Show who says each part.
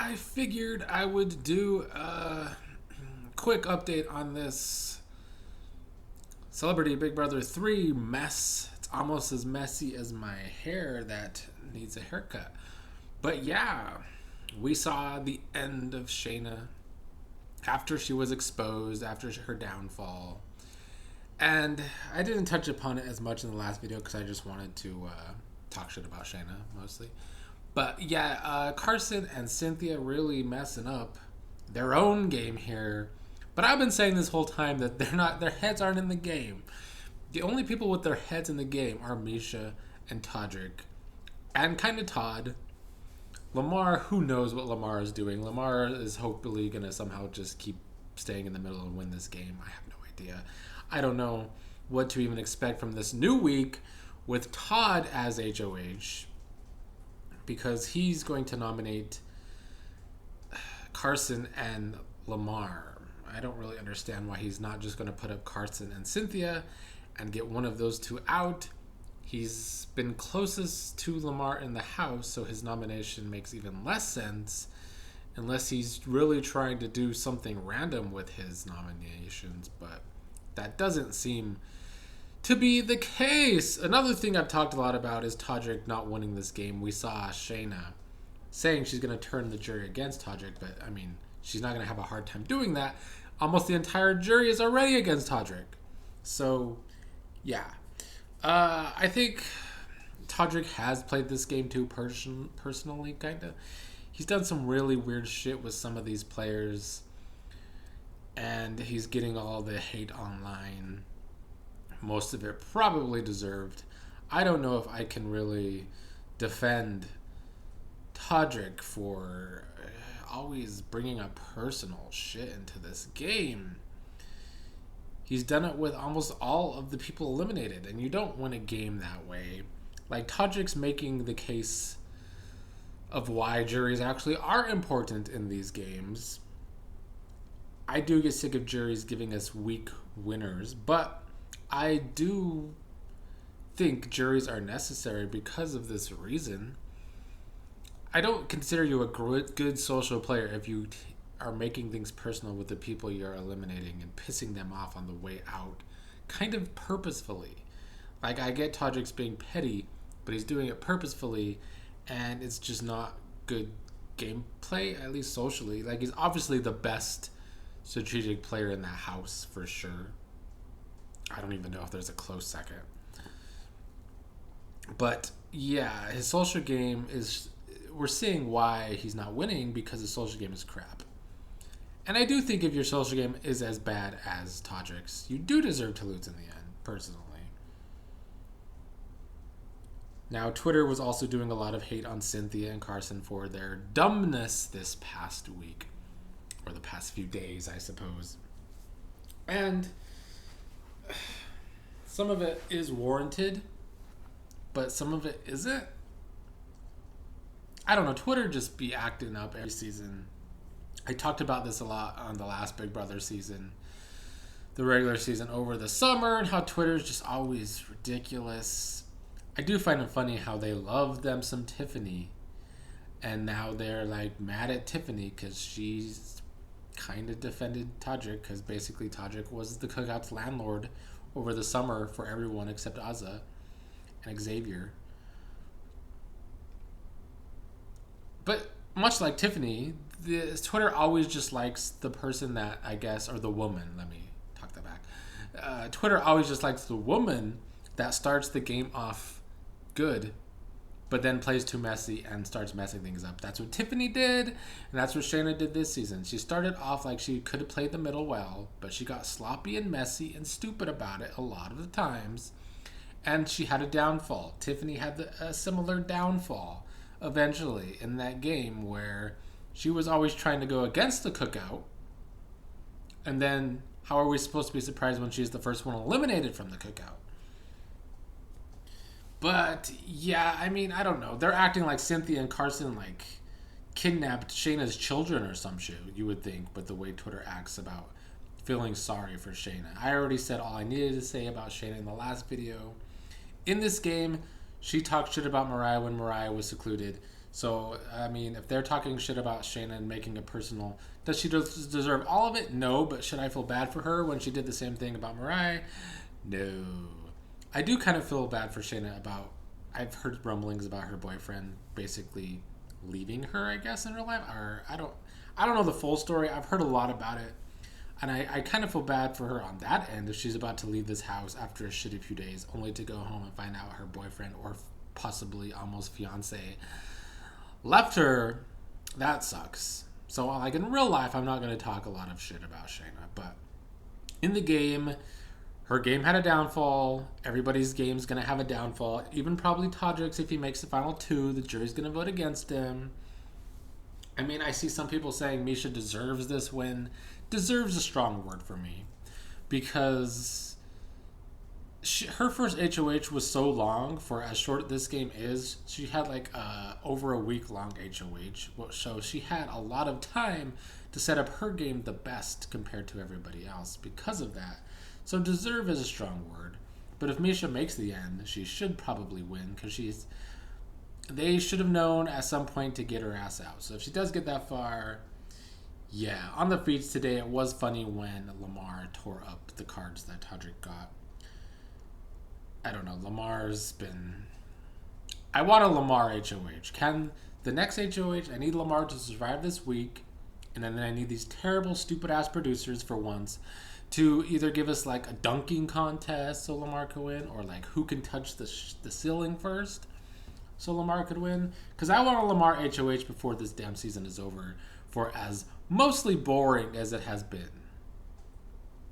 Speaker 1: I figured I would do a quick update on this Celebrity Big Brother 3 mess. It's almost as messy as my hair that needs a haircut. But yeah, we saw the end of Shayna after she was exposed, after her downfall. And I didn't touch upon it as much in the last video because I just wanted to talk shit about Shayna mostly. But yeah, Carson and Cynthia really messing up their own game here. But I've been saying this whole time that their heads aren't in the game. The only people with their heads in the game are Misha and Todrick. And kind of Todd. Lamar, who knows what Lamar is doing. Lamar is hopefully going to somehow just keep staying in the middle and win this game. I have no idea. I don't know what to even expect from this new week with Todd as HOH. Because he's going to nominate Carson and Lamar. I don't really understand why he's not just going to put up Carson and Cynthia and get one of those two out. He's been closest to Lamar in the house, so his nomination makes even less sense unless he's really trying to do something random with his nominations, but that doesn't seem to be the case. Another thing I've talked a lot about is Todrick not winning this game. We saw Shayna saying she's going to turn the jury against Todrick, but I mean, she's not going to have a hard time doing that. Almost the entire jury is already against Todrick. So, yeah. I think Todrick has played this game too personally, kind of. He's done some really weird shit with some of these players, and he's getting all the hate online. Most of it probably deserved. I don't know if I can really defend Todrick for always bringing up personal shit into this game. He's done it with almost all of the people eliminated, and you don't win a game that way. Like, Todrick's making the case of why juries actually are important in these games. I do get sick of juries giving us weak winners, but I do think juries are necessary because of this reason. I don't consider you a good social player if you are making things personal with the people you're eliminating and pissing them off on the way out, kind of purposefully. Like, I get Todrick's being petty, but he's doing it purposefully, and it's just not good gameplay, at least socially. Like, he's obviously the best strategic player in that house, for sure. I don't even know if there's a close second. But, yeah, his social game is... We're seeing why he's not winning, because his social game is crap. And I do think if your social game is as bad as Todrick's, you do deserve to lose in the end, personally. Now, Twitter was also doing a lot of hate on Cynthia and Carson for their dumbness this past week. Or the past few days, I suppose. And some of it is warranted, but some of it isn't. I don't know, Twitter just be acting up every season. I talked about this a lot on the last Big Brother season, the regular season over the summer, and how Twitter's just always ridiculous. I do find it funny how they love them some Tiffany, and now they're like mad at Tiffany because she's kind of defended Todrick, because basically Todrick was the Cookout's landlord over the summer for everyone except Azza and Xavier. But much like Tiffany, Twitter always just likes the person that, I guess, or the woman, let me talk that back. Twitter always just likes the woman that starts the game off good, but then plays too messy and starts messing things up. That's what Tiffany did, and that's what Shayna did this season. She started off like she could have played the middle well, but she got sloppy and messy and stupid about it a lot of the times, and she had a downfall. Tiffany had a similar downfall eventually in that game, where she was always trying to go against the Cookout, and then how are we supposed to be surprised when she's the first one eliminated from the Cookout? But yeah, I mean, I don't know, they're acting like Cynthia and Carson like kidnapped Shayna's children or some shit, you would think, but the way Twitter acts about feeling sorry for Shayna. I already said all I needed to say about Shayna in the last video. In this game, she talked shit about Mariah when Mariah was secluded. So, I mean, if they're talking shit about Shayna and making it personal, does she deserve all of it? No, but should I feel bad for her when she did the same thing about Mariah? No. I do kind of feel bad for Shayna about. I've heard rumblings about her boyfriend basically leaving her, I guess, in real life. Or I don't know the full story. I've heard a lot about it. And I kind of feel bad for her on that end if she's about to leave this house after a shitty few days, only to go home and find out her boyfriend or possibly almost fiance left her. That sucks. So, like, in real life, I'm not going to talk a lot of shit about Shayna, but in the game, her game had a downfall. Everybody's game's going to have a downfall. Even probably Todrick's, if he makes the final two, the jury's going to vote against him. I mean, I see some people saying Misha deserves this win. Deserves a strong word for me. Because her first HOH was so long for as short this game is. She had like over a week long HOH. So she had a lot of time to set up her game the best compared to everybody else because of that. So deserve is a strong word. But if Misha makes the end, she should probably win because they should have known at some point to get her ass out. So if she does get that far, yeah. On the feeds today, it was funny when Lamar tore up the cards that Todrick got. I don't know. Lamar's been... I want a Lamar HOH. Can the next HOH, I need Lamar to survive this week, and then I need these terrible, stupid-ass producers for once to either give us like a dunking contest so Lamar could win, or like who can touch the ceiling first so Lamar could win. Because I want a Lamar HOH before this damn season is over, for as mostly boring as it has been.